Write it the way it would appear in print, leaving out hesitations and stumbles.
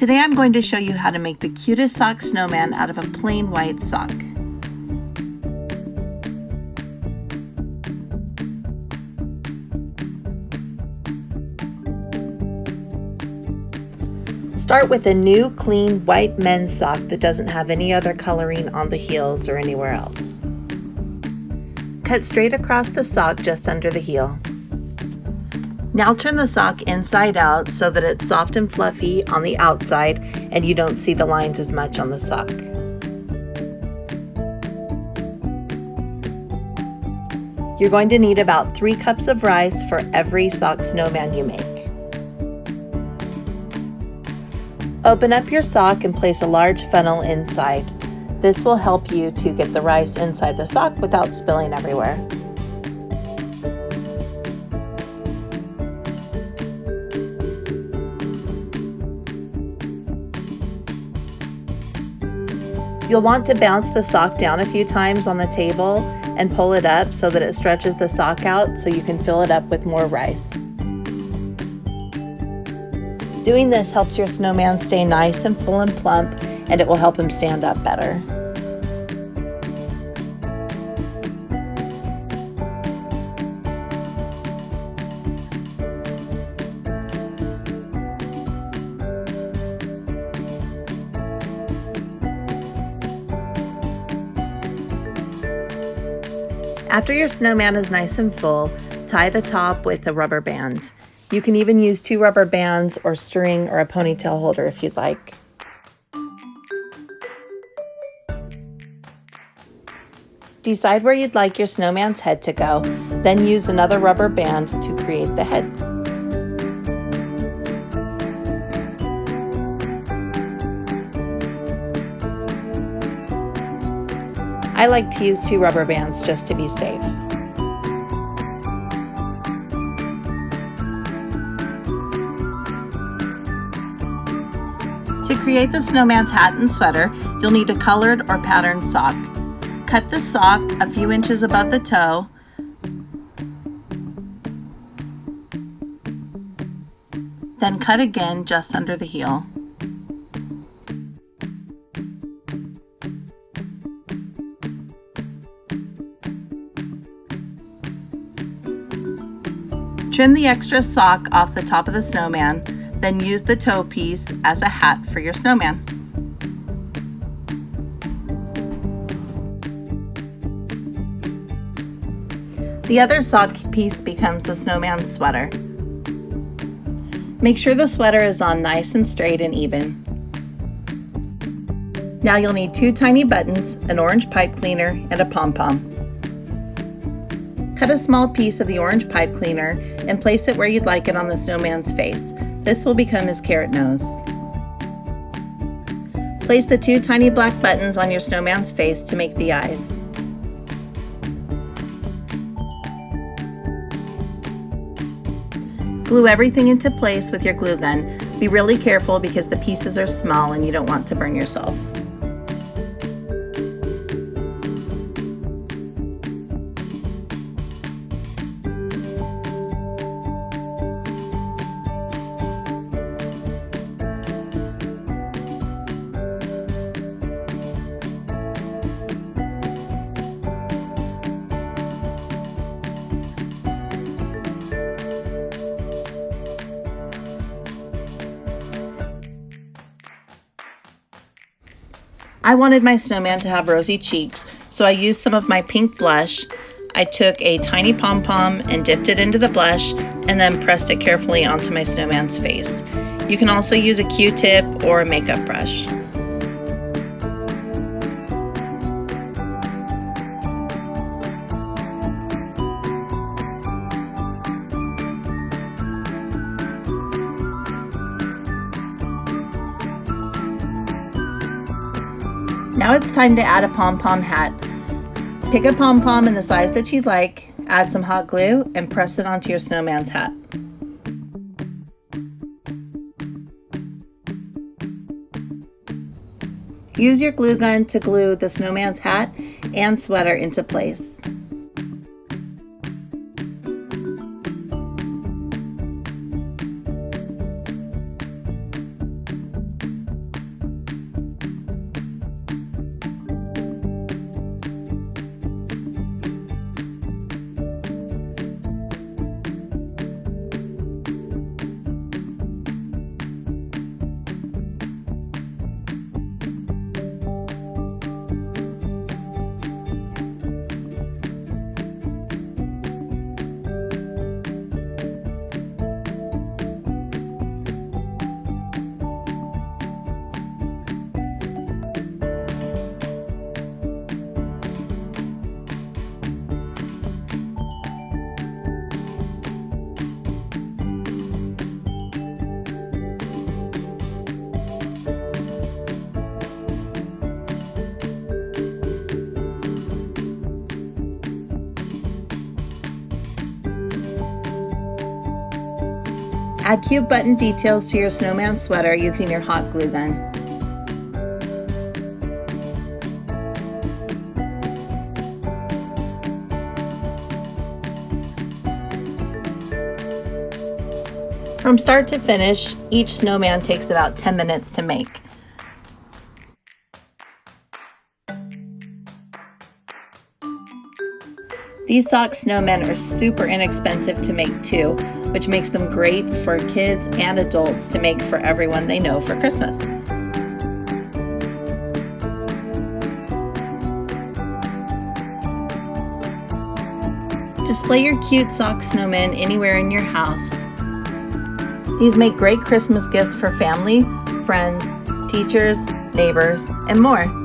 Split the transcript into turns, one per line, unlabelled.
Today I'm going to show you how to make the cutest sock snowman out of a plain white sock. Start with a new, clean, white men's sock that doesn't have any other coloring on the heels or anywhere else. Cut straight across the sock just under the heel. Now turn the sock inside out so that it's soft and fluffy on the outside and you don't see the lines as much on the sock. You're going to need about 3 cups of rice for every sock snowman you make. Open up your sock and place a large funnel inside. This will help you to get the rice inside the sock without spilling everywhere. You'll want to bounce the sock down a few times on the table and pull it up so that it stretches the sock out so you can fill it up with more rice. Doing this helps your snowman stay nice and full and plump, and it will help him stand up better. After your snowman is nice and full, tie the top with a rubber band. You can even use 2 rubber bands or string or a ponytail holder if you'd like. Decide where you'd like your snowman's head to go, then use another rubber band to create the head. I like to use 2 rubber bands just to be safe. To create the snowman's hat and sweater, you'll need a colored or patterned sock. Cut the sock a few inches above the toe. Then cut again just under the heel. Trim the extra sock off the top of the snowman, then use the toe piece as a hat for your snowman. The other sock piece becomes the snowman's sweater. Make sure the sweater is on nice and straight and even. Now you'll need 2 tiny buttons, an orange pipe cleaner, and a pom-pom. Cut a small piece of the orange pipe cleaner and place it where you'd like it on the snowman's face. This will become his carrot nose. Place the 2 tiny black buttons on your snowman's face to make the eyes. Glue everything into place with your glue gun. Be really careful because the pieces are small and you don't want to burn yourself. I wanted my snowman to have rosy cheeks, so I used some of my pink blush. I took a tiny pom-pom and dipped it into the blush and then pressed it carefully onto my snowman's face. You can also use a Q-tip or a makeup brush. Now it's time to add a pom-pom hat. Pick a pom-pom in the size that you'd like, add some hot glue, and press it onto your snowman's hat. Use your glue gun to glue the snowman's hat and sweater into place. Add cute button details to your snowman sweater using your hot glue gun. From start to finish, each snowman takes about 10 minutes to make. These sock snowmen are super inexpensive to make too, which makes them great for kids and adults to make for everyone they know for Christmas. Display your cute sock snowmen anywhere in your house. These make great Christmas gifts for family, friends, teachers, neighbors, and more.